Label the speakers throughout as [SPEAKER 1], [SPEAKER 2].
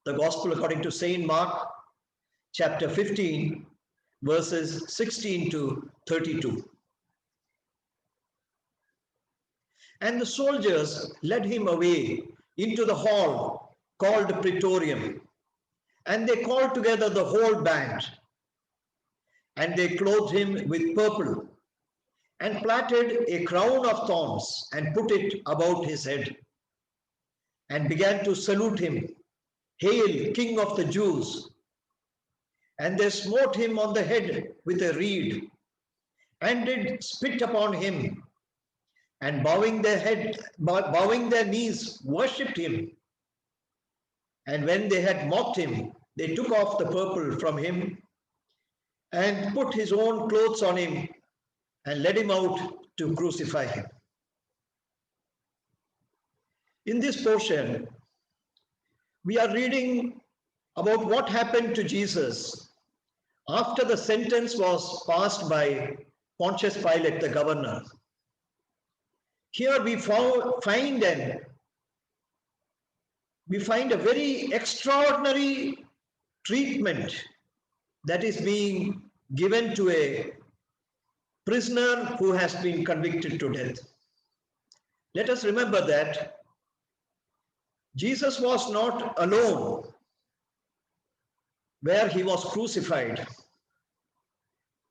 [SPEAKER 1] The Gospel according to Saint Mark, chapter 15, verses 16 to 32. And the soldiers led him away into the hall called the Praetorium, and they called together the whole band, and they clothed him with purple, and plaited a crown of thorns, and put it about his head, and began to salute him, Hail, King of the Jews! And they smote him on the head with a reed, and did spit upon him, and bowing their knees, worshipped him. And when they had mocked him, they took off the purple from him, and put his own clothes on him, and led him out to crucify him. In this portion, we are reading about what happened to Jesus after the sentence was passed by Pontius Pilate, the governor. Here we find a very extraordinary treatment that is being given to a prisoner who has been convicted to death. Let us remember that Jesus was not alone where he was crucified.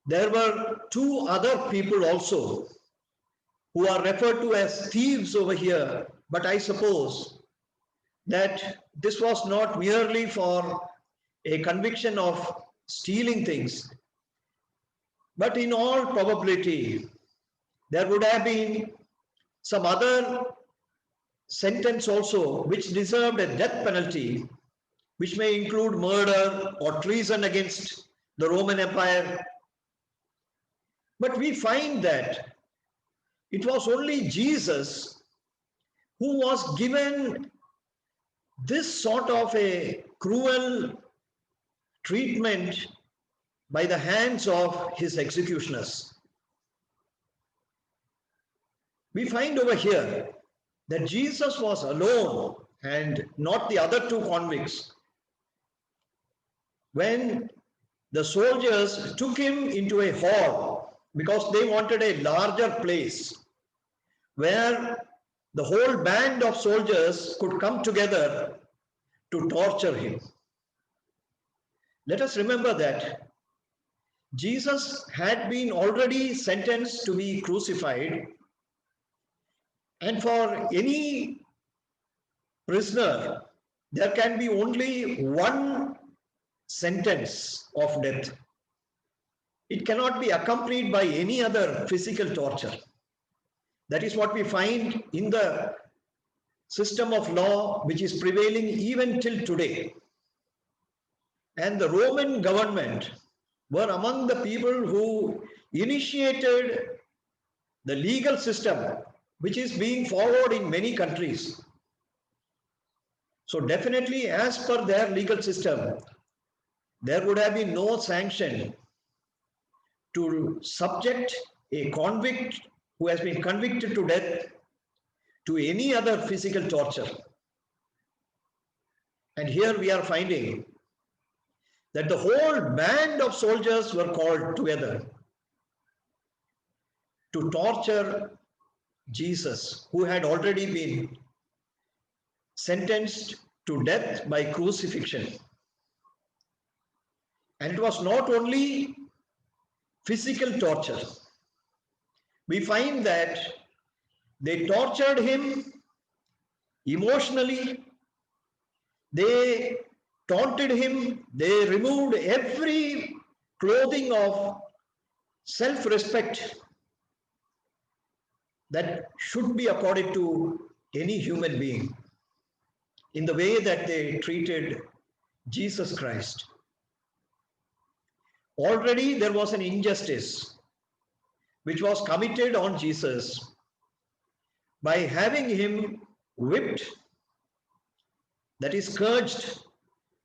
[SPEAKER 1] There were two other people also who are referred to as thieves over here, but I suppose that this was not merely for a conviction of stealing things, but in all probability there would have been some other sentence also which deserved a death penalty, which may include murder or treason against the Roman Empire. But we find that it was only Jesus who was given this sort of a cruel treatment by the hands of his executioners. We find over here that Jesus was alone and not the other two convicts when the soldiers took him into a hall because they wanted a larger place where the whole band of soldiers could come together to torture him. Let us remember that Jesus had been already sentenced to be crucified, and for any prisoner there can be only one sentence of death. It cannot be accompanied by any other physical torture. That is what we find in the system of law which is prevailing even till today. And the Roman government were among the people who initiated the legal system which is being followed in many countries. So definitely, as per their legal system, there would have been no sanction to subject a convict who has been convicted to death to any other physical torture. And here we are finding that the whole band of soldiers were called together to torture Jesus, who had already been sentenced to death by crucifixion. And it was not only physical torture. We find that they tortured him emotionally, they taunted him, they removed every clothing of self-respect that should be accorded to any human being in the way that they treated Jesus Christ. Already there was an injustice which was committed on Jesus by having him whipped, that is scourged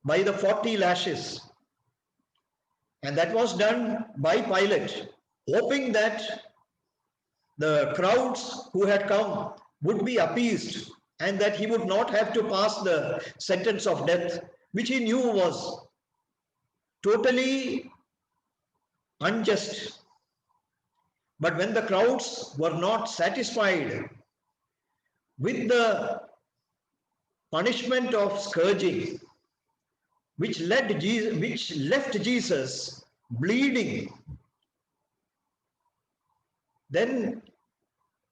[SPEAKER 1] by the 40 lashes. And that was done by Pilate, hoping that the crowds who had come would be appeased and that he would not have to pass the sentence of death which he knew was totally unjust. But when the crowds were not satisfied with the punishment of scourging, which left Jesus bleeding, then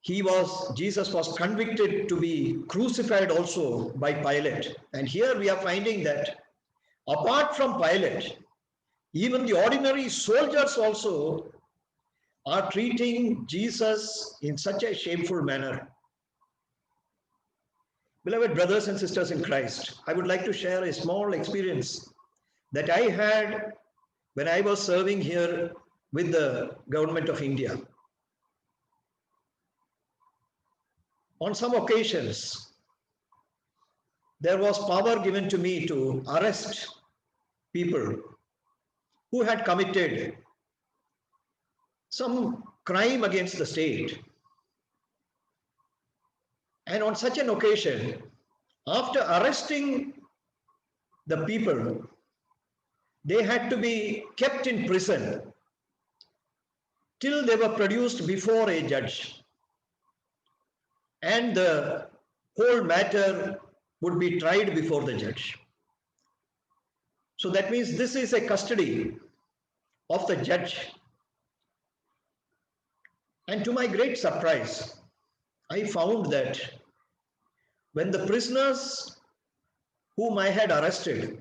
[SPEAKER 1] Jesus was convicted to be crucified also by Pilate. And here we are finding that apart from Pilate, even the ordinary soldiers also are treating Jesus in such a shameful manner. Beloved brothers and sisters in Christ, I would like to share a small experience that I had when I was serving here with the government of India. On some occasions, there was power given to me to arrest people who had committed some crime against the state. And on such an occasion, after arresting the people, they had to be kept in prison till they were produced before a judge. And the whole matter would be tried before the judge. So that means this is a custody of the judge. And to my great surprise, I found that when the prisoners whom I had arrested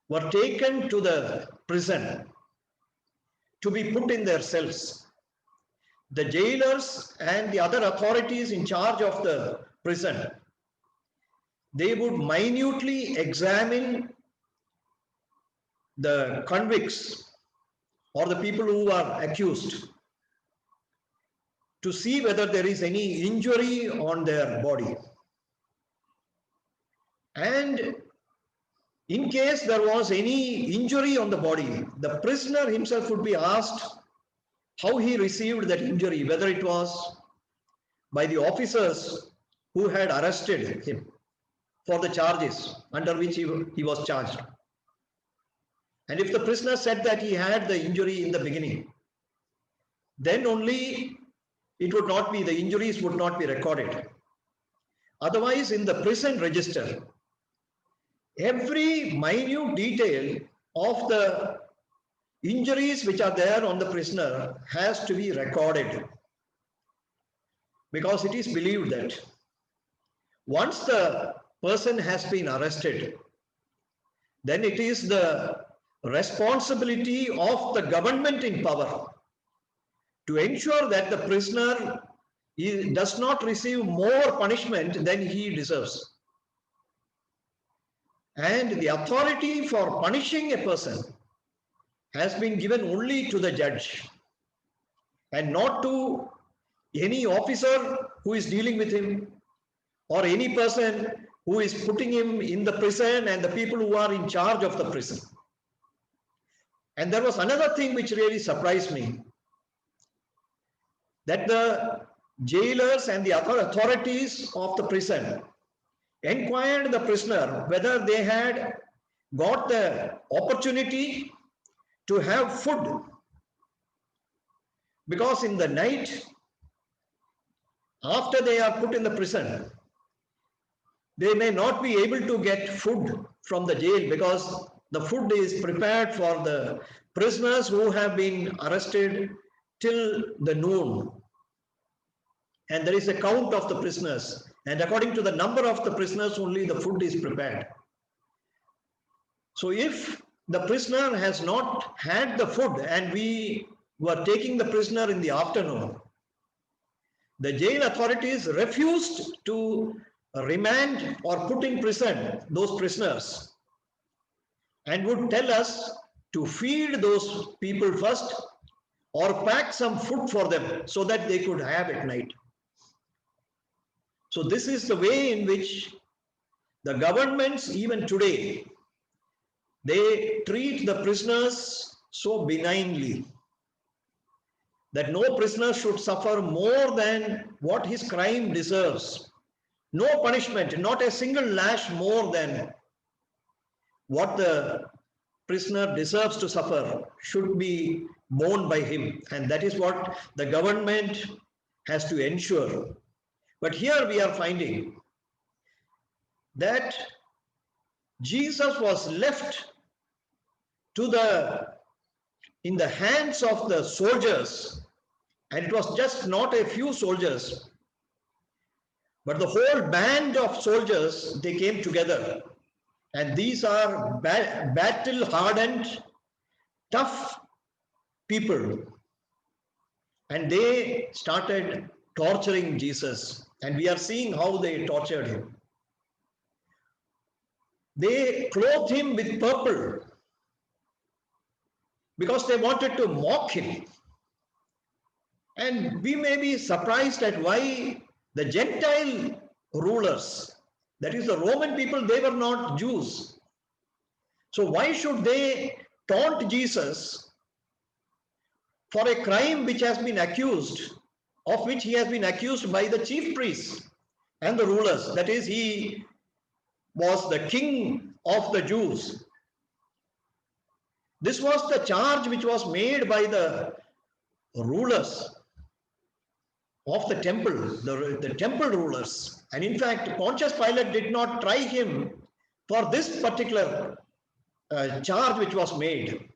[SPEAKER 1] were taken to the prison to be put in their cells, the jailers and the other authorities in charge of the prison, they would minutely examine the convicts or the people who are accused to see whether there is any injury on their body. And in case there was any injury on the body, the prisoner himself would be asked how he received that injury, whether it was by the officers who had arrested him for the charges under which he was charged. And if the prisoner said that he had the injury in the beginning, then only the injuries would not be recorded. Otherwise, in the prison register, every minute detail of the injuries which are there on the prisoner has to be recorded, because it is believed that once the person has been arrested, then it is the responsibility of the government in power to ensure that the prisoner does not receive more punishment than he deserves. And the authority for punishing a person has been given only to the judge and not to any officer who is dealing with him or any person who is putting him in the prison and the people who are in charge of the prison. And there was another thing which really surprised me, that the jailers and the other authorities of the prison inquired the prisoner whether they had got the opportunity to have food, because in the night after they are put in the prison, they may not be able to get food from the jail, because the food is prepared for the prisoners who have been arrested till the noon. And there is a count of the prisoners, and according to the number of the prisoners only the food is prepared. So if the prisoner has not had the food and we were taking the prisoner in the afternoon, the jail authorities refused to remand or put in prison those prisoners and would tell us to feed those people first or pack some food for them so that they could have at night. So this is the way in which the governments even today, they treat the prisoners so benignly that no prisoner should suffer more than what his crime deserves. No punishment, not a single lash more than what the prisoner deserves to suffer should be borne by him. And that is what the government has to ensure. But here we are finding that Jesus was left to in the hands of the soldiers, and it was just not a few soldiers, but the whole band of soldiers, they came together. And these are battle hardened, tough people. And they started torturing Jesus. And we are seeing how they tortured him. They clothed him with purple because they wanted to mock him. And we may be surprised at why the Gentile rulers, that is the Roman people, they were not Jews. So why should they taunt Jesus for a crime which has been accused, of which he has been accused by the chief priests and the rulers? That is, he was the king of the Jews. This was the charge which was made by the rulers of the temple, the temple rulers. And in fact, Pontius Pilate did not try him for this particular charge which was made.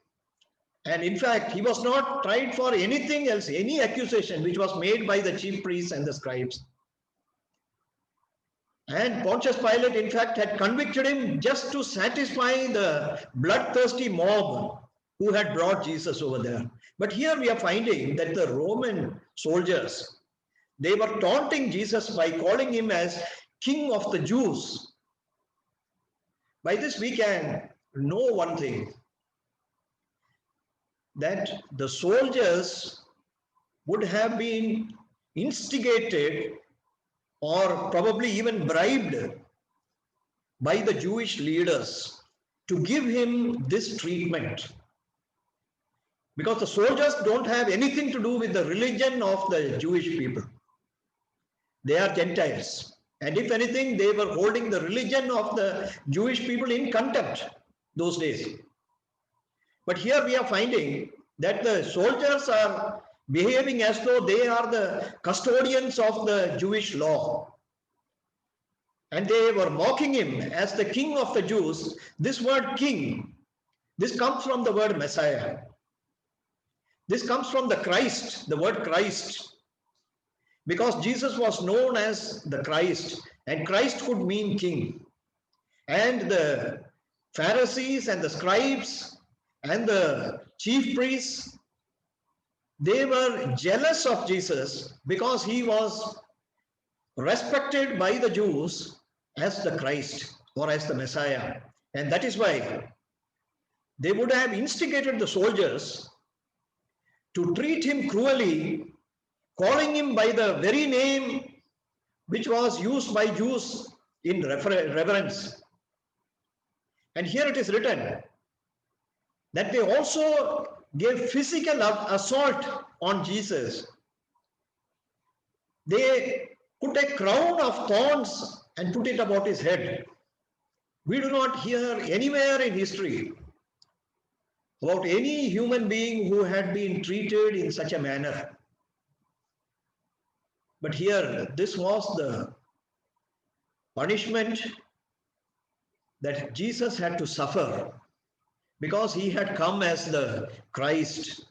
[SPEAKER 1] And in fact, he was not tried for anything else, any accusation which was made by the chief priests and the scribes. And Pontius Pilate, in fact, had convicted him just to satisfy the bloodthirsty mob who had brought Jesus over there. But here we are finding that the Roman soldiers, they were taunting Jesus by calling him as King of the Jews. By this we can know one thing, that the soldiers would have been instigated or probably even bribed by the Jewish leaders to give him this treatment. Because the soldiers don't have anything to do with the religion of the Jewish people. They are Gentiles. And if anything, they were holding the religion of the Jewish people in contempt those days. But here we are finding that the soldiers are behaving as though they are the custodians of the Jewish law. And they were mocking him as the king of the Jews. This word king, this comes from the word Messiah. This comes from the Christ, the word Christ. Because Jesus was known as the Christ, and Christ could mean king. And the Pharisees and the scribes and the chief priests, they were jealous of Jesus because he was respected by the Jews as the Christ or as the Messiah. And that is why they would have instigated the soldiers to treat him cruelly, calling him by the very name which was used by Jews in reverence. And here it is written that they also gave physical assault on Jesus. They put a crown of thorns and put it about his head. We do not hear anywhere in history about any human being who had been treated in such a manner. But here, this was the punishment that Jesus had to suffer because he had come as the Christ.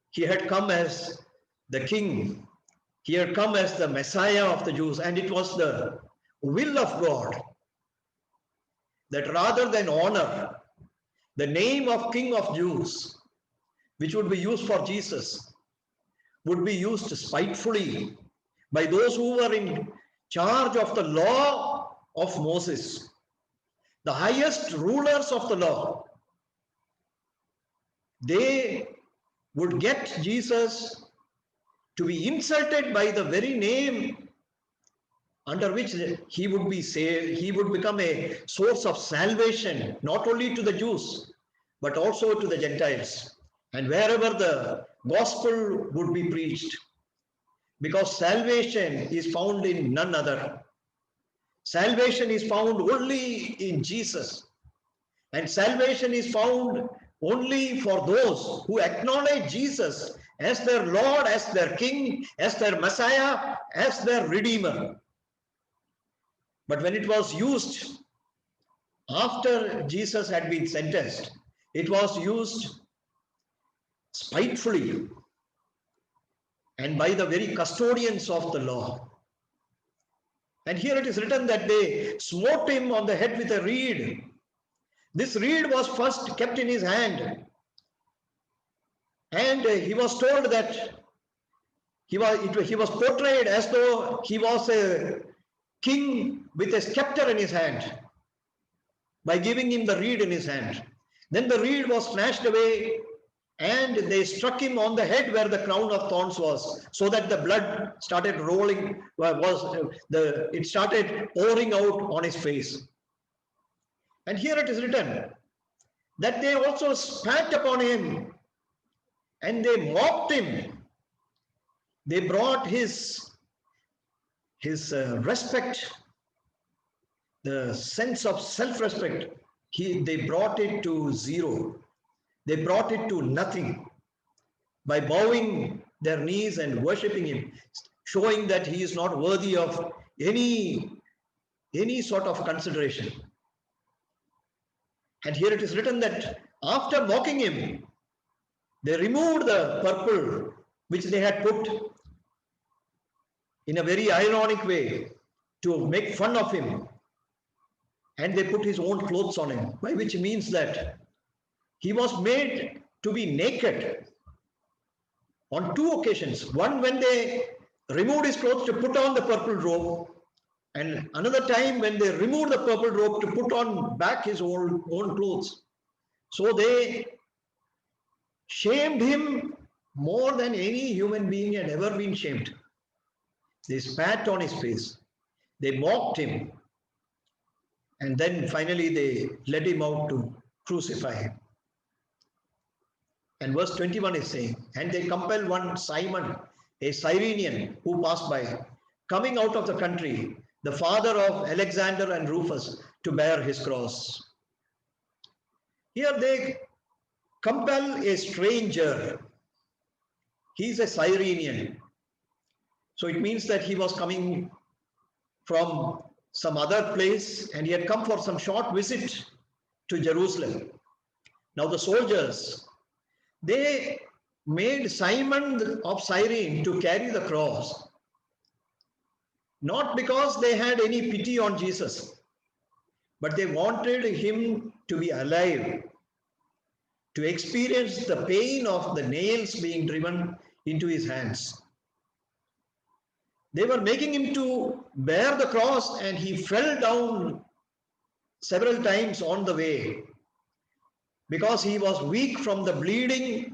[SPEAKER 1] He had come as the King. He had come as the Messiah of the Jews. And it was the will of God that rather than honor the name of King of Jews, which would be used for Jesus, would be used spitefully by those who were in charge of the law of Moses, the highest rulers of the law. They would get Jesus to be insulted by the very name under which he would be saved. He would become a source of salvation, not only to the Jews, but also to the Gentiles. And wherever the gospel would be preached, because salvation is found in none other. Salvation is found only in Jesus. And salvation is found only for those who acknowledge Jesus as their Lord, as their King, as their Messiah, as their Redeemer. But when it was used after Jesus had been sentenced, it was used spitefully and by the very custodians of the law. And here it is written that they smote him on the head with a reed. This reed was first kept in his hand, and he was told that he was portrayed as though he was a king with a scepter in his hand by giving him the reed in his hand. Then the reed was snatched away, and they struck him on the head where the crown of thorns was, so that the blood started rolling, it started pouring out on his face. And here it is written that they also spat upon him and they mocked him. They brought his respect, the sense of self-respect, they brought it to zero. They brought it to nothing by bowing their knees and worshipping him, showing that he is not worthy of any sort of consideration. And here it is written that after mocking him, they removed the purple which they had put in a very ironic way to make fun of him, and they put his own clothes on him, by which means that he was made to be naked on two occasions. One, when they removed his clothes to put on the purple robe, and another time when they removed the purple robe to put on back his own clothes. So they shamed him more than any human being had ever been shamed. They spat on his face. They mocked him. And then finally they led him out to crucify him. And verse 21 is saying, and they compelled one Simon, a Cyrenian who passed by, coming out of the country, the father of Alexander and Rufus, to bear his cross. Here they compel a stranger. He is a Cyrenian. So it means that he was coming from some other place and he had come for some short visit to Jerusalem. Now the soldiers, they made Simon of Cyrene to carry the cross, not because they had any pity on Jesus, but they wanted him to be alive, to experience the pain of the nails being driven into his hands. They were making him to bear the cross, and he fell down several times on the way because he was weak from the bleeding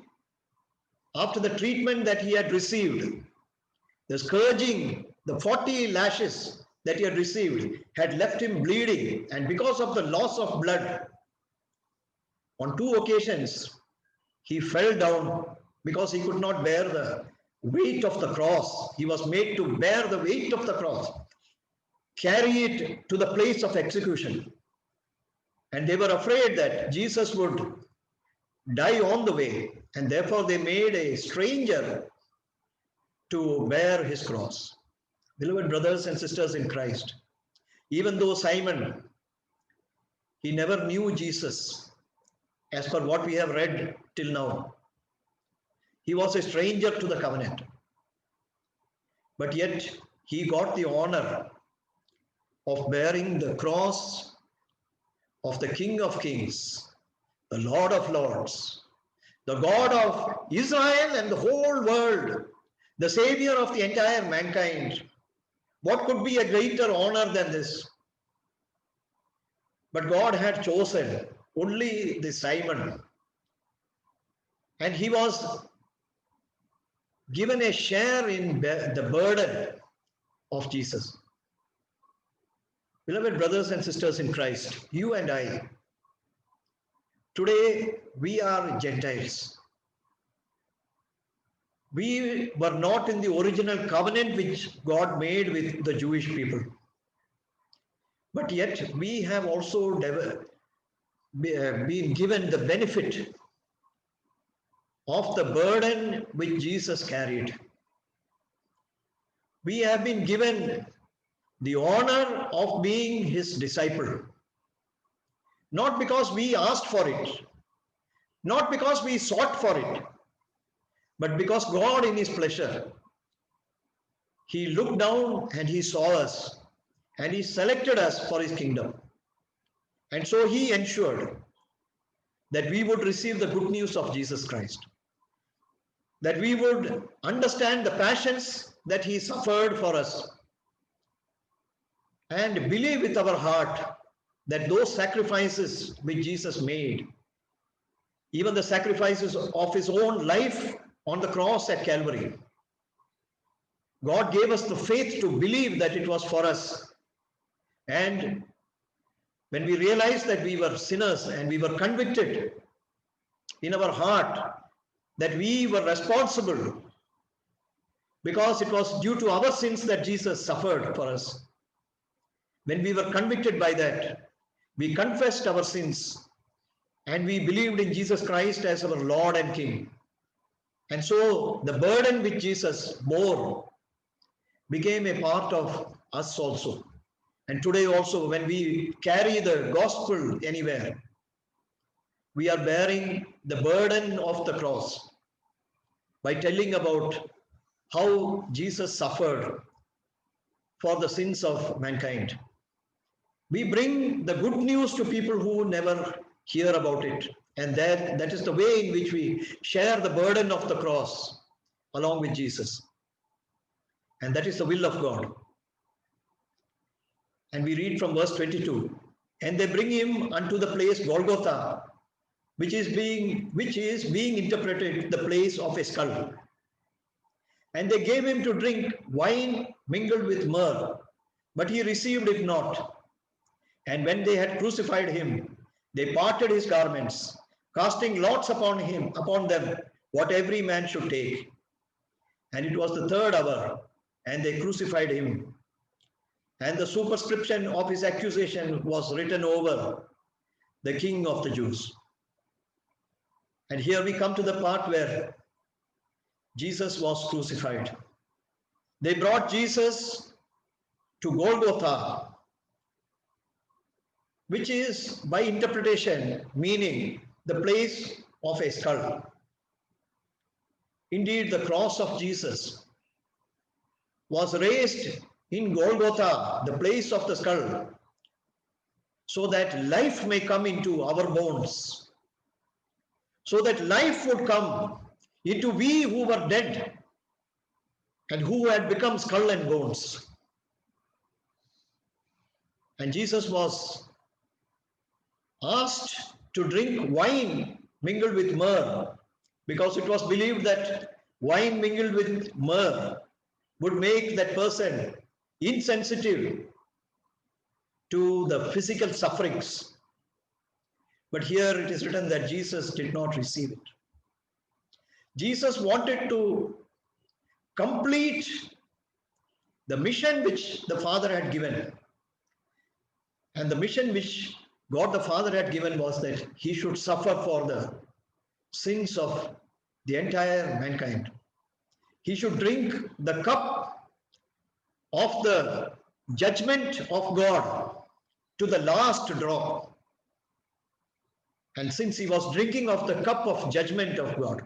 [SPEAKER 1] after the treatment that he had received. The scourging, the 40 lashes that he had received had left him bleeding, and because of the loss of blood, on two occasions he fell down because he could not bear the weight of the cross. He was made to bear the weight of the cross, carry it to the place of execution. And they were afraid that Jesus would die on the way, and therefore they made a stranger to bear his cross. Beloved brothers and sisters in Christ, even though Simon, he never knew Jesus as per what we have read till now, he was a stranger to the covenant, but yet he got the honor of bearing the cross of the King of Kings, the Lord of Lords, the God of Israel and the whole world, the Savior of the entire mankind. What could be a greater honor than this? But God had chosen only the Simon, and he was given a share in the burden of Jesus. Beloved brothers and sisters in Christ, you and I, today we are Gentiles. We were not in the original covenant which God made with the Jewish people. But yet we have also been given the benefit of the burden which Jesus carried. We have been given the honor of being his disciple, not because we asked for it, not because we sought for it, but because God in his pleasure, he looked down and he saw us and he selected us for his kingdom. And so he ensured that we would receive the good news of Jesus Christ, that we would understand the passions that he suffered for us, and believe with our heart that those sacrifices which Jesus made, even the sacrifices of his own life on the cross at Calvary, God gave us the faith to believe that it was for us. And when we realized that we were sinners and we were convicted in our heart that we were responsible because it was due to our sins that Jesus suffered for us. When we were convicted by that, we confessed our sins and we believed in Jesus Christ as our Lord and King. And so the burden which Jesus bore became a part of us also. And today also, when we carry the gospel anywhere, we are bearing the burden of the cross by telling about how Jesus suffered for the sins of mankind. We bring the good news to people who never hear about it. And that is the way in which we share the burden of the cross along with Jesus. And that is the will of God. And we read from verse 22. And they bring him unto the place Golgotha, which is being interpreted the place of a skull. And they gave him to drink wine mingled with myrrh, but he received it not. And when they had crucified him, they parted his garments, casting lots upon them, what every man should take. And it was the third hour, and they crucified him. And the superscription of his accusation was written over, the King of the Jews. And here we come to the part where Jesus was crucified. They brought Jesus to Golgotha, which is by interpretation meaning the place of a skull. Indeed, the cross of Jesus was raised in Golgotha, the place of the skull, so that life may come into our bones, so that life would come into we who were dead and who had become skull and bones. And Jesus was asked to drink wine mingled with myrrh, because it was believed that wine mingled with myrrh would make that person insensitive to the physical sufferings. But here it is written that Jesus did not receive it. Jesus wanted to complete the mission which the Father had given. And the mission which God the Father had given was that he should suffer for the sins of the entire mankind. He should drink the cup of the judgment of God to the last drop. And since he was drinking of the cup of judgment of God,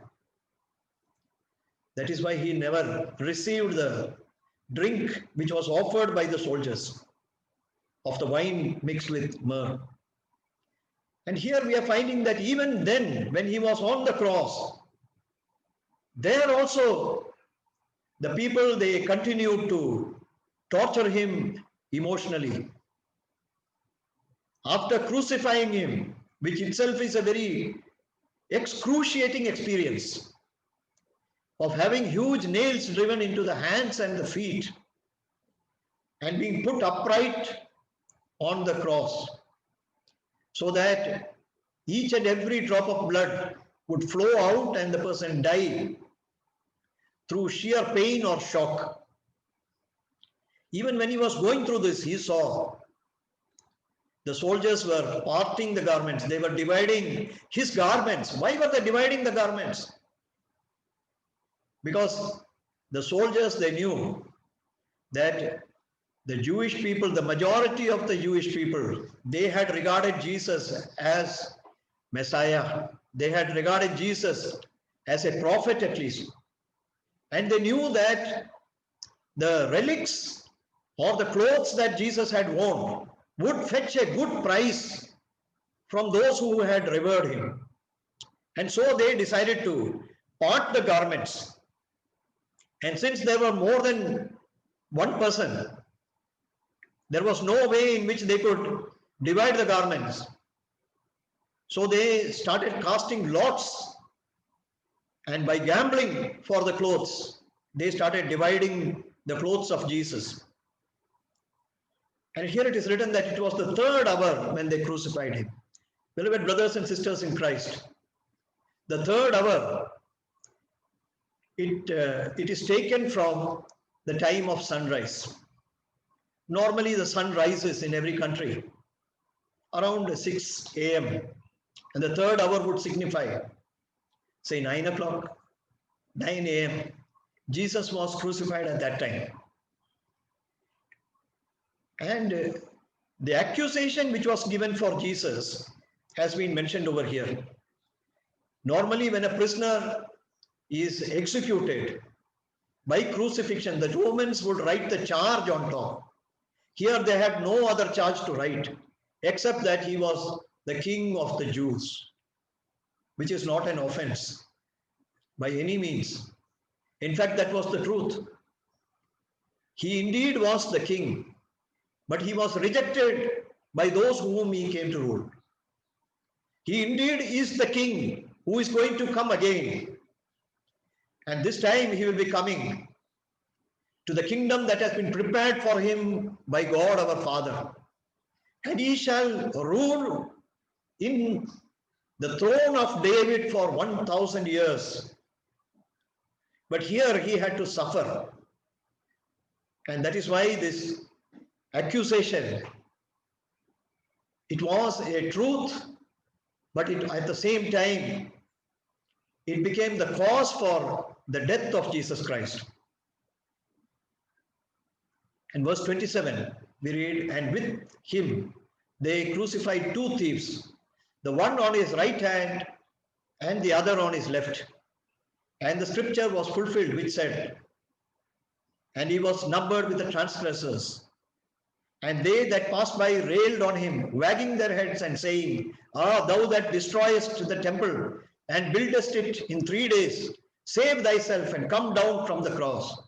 [SPEAKER 1] that is why he never received the drink which was offered by the soldiers of the wine mixed with myrrh. And here we are finding that even then, when he was on the cross, there also the people, they continued to torture him emotionally. After crucifying him, which itself is a very excruciating experience of having huge nails driven into the hands and the feet and being put upright on the cross, so that each and every drop of blood would flow out and the person die through sheer pain or shock. Even when he was going through this, he saw The soldiers were parting the garments. They were dividing his garments. Why were they dividing the garments? Because the soldiers, they knew that the Jewish people, the majority of the Jewish people, they had regarded Jesus as Messiah. They had regarded Jesus as a prophet at least. And they knew that the relics or the clothes that Jesus had worn would fetch a good price from those who had revered him. And so they decided to part the garments. And since there were more than one person, there was no way in which they could divide the garments. So they started casting lots, and by gambling for the clothes, they started dividing the clothes of Jesus. And here it is written that it was the third hour when they crucified him. Beloved brothers and sisters in Christ, the third hour, it is taken from the time of sunrise. Normally the sun rises in every country around 6 a.m. and the third hour would signify, say 9 o'clock, 9 a.m. Jesus was crucified at that time. And the accusation which was given for Jesus has been mentioned over here. Normally when a prisoner is executed by crucifixion, the Romans would write the charge on top. Here they had no other charge to write except that he was the king of the Jews, which is not an offense by any means. In fact, that was the truth. He indeed was the king, but he was rejected by those whom he came to rule. He indeed is the king who is going to come again. And this time he will be coming to the kingdom that has been prepared for him by God our Father. And he shall rule in the throne of David for 1,000 years. But here he had to suffer. And that is why this accusation, it was a truth, but at the same time, it became the cause for the death of Jesus Christ. In verse 27, we read, and with him they crucified two thieves, the one on his right hand and the other on his left. And the scripture was fulfilled, which said, and he was numbered with the transgressors. And they that passed by railed on him, wagging their heads and saying, ah, thou that destroyest the temple and buildest it in 3 days, save thyself and come down from the cross.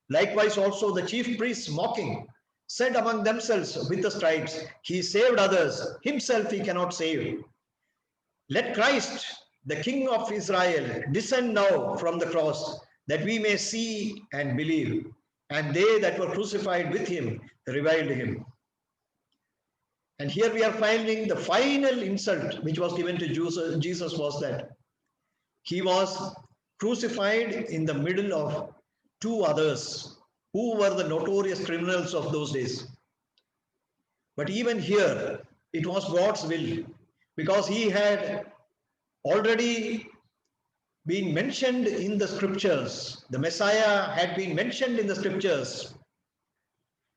[SPEAKER 1] Likewise also the chief priests mocking said among themselves with the scribes, he saved others, himself he cannot save. Let Christ, the King of Israel, descend now from the cross, that we may see and believe. And they that were crucified with him reviled him. And here we are finding the final insult which was given to Jesus was that he was crucified in the middle of two others who were the notorious criminals of those days. But even here, it was God's will, because he had already been mentioned in the scriptures. The Messiah had been mentioned in the scriptures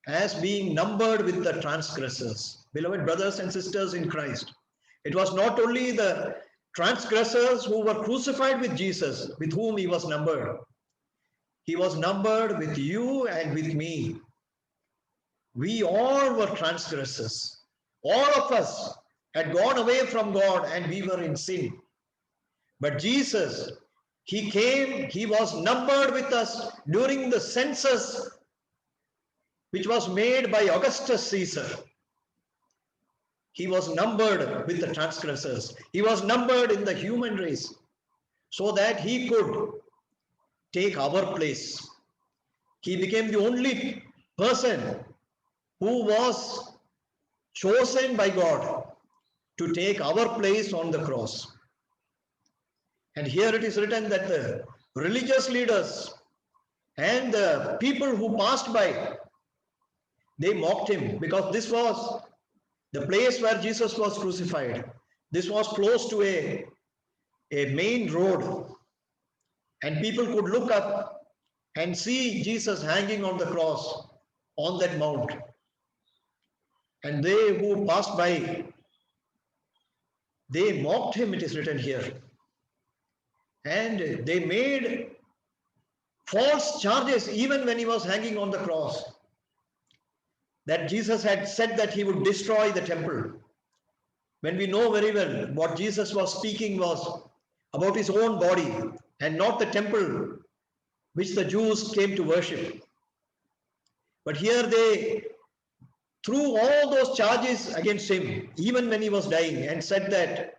[SPEAKER 1] as being numbered with the transgressors. Beloved brothers and sisters in Christ, it was not only the transgressors who were crucified with Jesus, with whom he was numbered. He was numbered with you and with me. We all were transgressors. All of us had gone away from God and we were in sin. But Jesus, he came, he was numbered with us during the census which was made by Augustus Caesar. He was numbered with the transgressors. He was numbered in the human race so that he could take our place. He became the only person who was chosen by God to take our place on the cross. And here it is written that the religious leaders and the people who passed by, they mocked him, because this was the place where Jesus was crucified. This was close to a main road, and people could look up and see Jesus hanging on the cross on that mount. And they who passed by, they mocked him, it is written here. And they made false charges even when he was hanging on the cross, that Jesus had said that he would destroy the temple. When we know very well what Jesus was speaking was about his own body and not the temple which the Jews came to worship. But here they threw all those charges against him, even when he was dying, and said that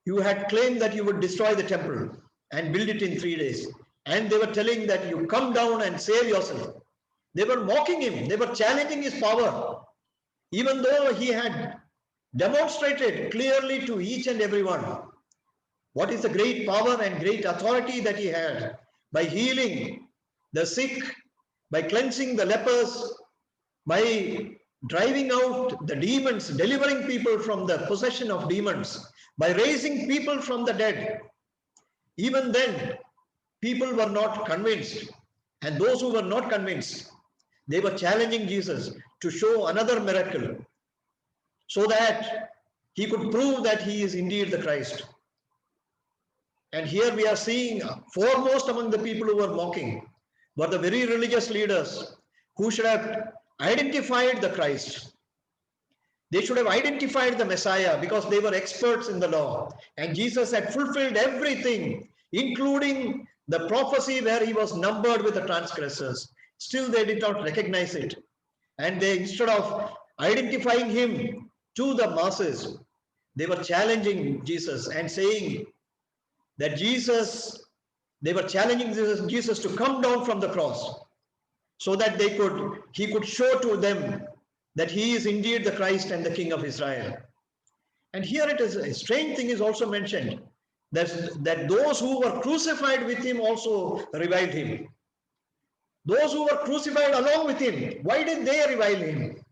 [SPEAKER 1] you had claimed that you would destroy the temple and build it in 3 days. And they were telling that you come down and save yourself. They were mocking him. They were challenging his power, even though he had demonstrated clearly to each and everyone what is the great power and great authority that he had by healing the sick, by cleansing the lepers, by driving out the demons, delivering people from the possession of demons, by raising people from the dead. Even then, people were not convinced. And those who were not convinced, they were challenging Jesus to show another miracle so that he could prove that he is indeed the Christ. And here we are seeing foremost among the people who were mocking were the very religious leaders who should have identified the Christ. They should have identified the Messiah because they were experts in the law. And Jesus had fulfilled everything, including the prophecy where he was numbered with the transgressors. Still, they did not recognize it. And they, instead of identifying him to the masses, they were challenging Jesus and saying that they were challenging Jesus to come down from the cross so that he could show to them that he is indeed the Christ and the King of Israel. And here it is, a strange thing is also mentioned, that those who were crucified with him also reviled him. Those who were crucified along with him, why did they revile him?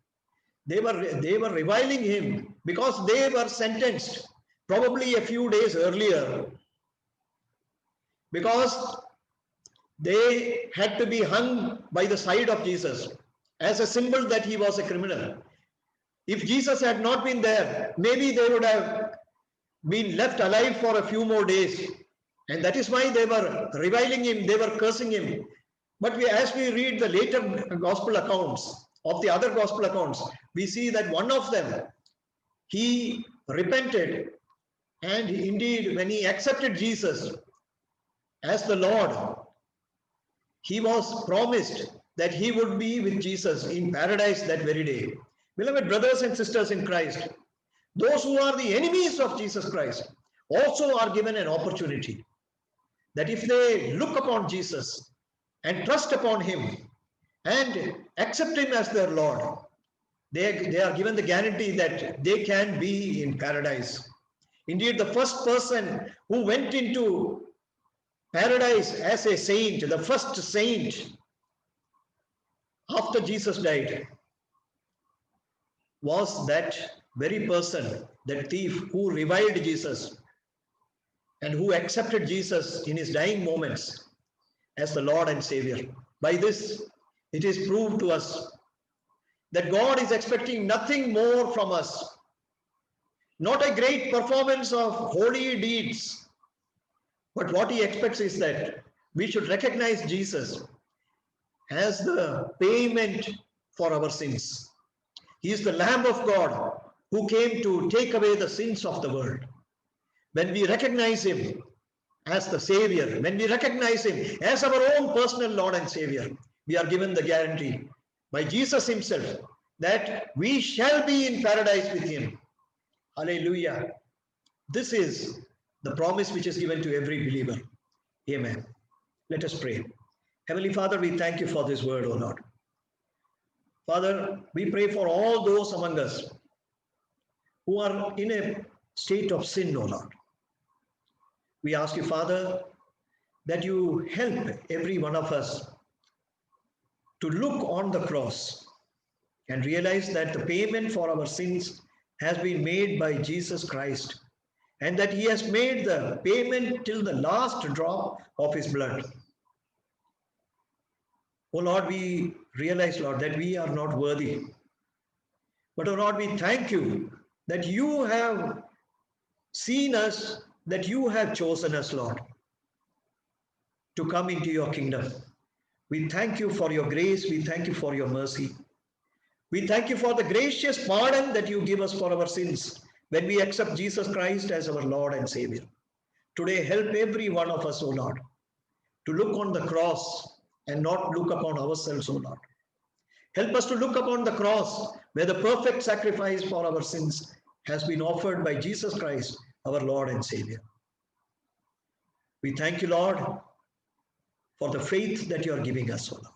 [SPEAKER 1] They were reviling him because they were sentenced probably a few days earlier, because they had to be hung by the side of Jesus as a symbol that he was a criminal. If Jesus had not been there, maybe they would have been left alive for a few more days. And that is why they were reviling him, they were cursing him. But as we read the later gospel accounts, of the other gospel accounts, we see that one of them, he repented, and indeed when he accepted Jesus as the Lord, he was promised that he would be with Jesus in paradise that very day. Beloved brothers and sisters in Christ, those who are the enemies of Jesus Christ also are given an opportunity that if they look upon Jesus and trust upon him and accept him as their Lord, they are given the guarantee that they can be in paradise. Indeed, the first person who went into paradise as a saint, the first saint after Jesus died, was that very person, that thief who reviled Jesus and who accepted Jesus in his dying moments as the Lord and Savior. By this, it is proved to us that God is expecting nothing more from us, not a great performance of holy deeds, but what he expects is that we should recognize Jesus as the payment for our sins. He is the Lamb of God who came to take away the sins of the world. When we recognize him as the Savior, when we recognize him as our own personal Lord and Savior, we are given the guarantee by Jesus himself that we shall be in paradise with him. Hallelujah. This is the promise which is given to every believer. Amen. Let us pray. Heavenly Father, we thank you for this word, O Lord. Father, we pray for all those among us who are in a state of sin, O Lord. We ask you, Father, that you help every one of us to look on the cross and realize that the payment for our sins has been made by Jesus Christ, and that he has made the payment till the last drop of his blood. Oh Lord, we realize, Lord, that we are not worthy. But oh Lord, we thank you that you have seen us, that you have chosen us, Lord, to come into your kingdom. We thank you for your grace. We thank you for your mercy. We thank you for the gracious pardon that you give us for our sins when we accept Jesus Christ as our Lord and Savior. Today, help every one of us, O Lord, to look on the cross and not look upon ourselves, O Lord. Help us to look upon the cross where the perfect sacrifice for our sins has been offered by Jesus Christ, our Lord and Savior. We thank you, Lord, for the faith that you are giving us, O Lord.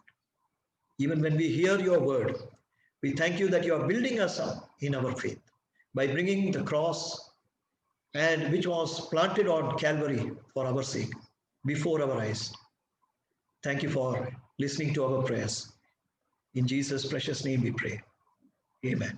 [SPEAKER 1] Even when we hear your word, we thank you that you are building us up in our faith by bringing the cross and which was planted on Calvary for our sake before our eyes. Thank you for listening to our prayers. In Jesus' precious name we pray. Amen.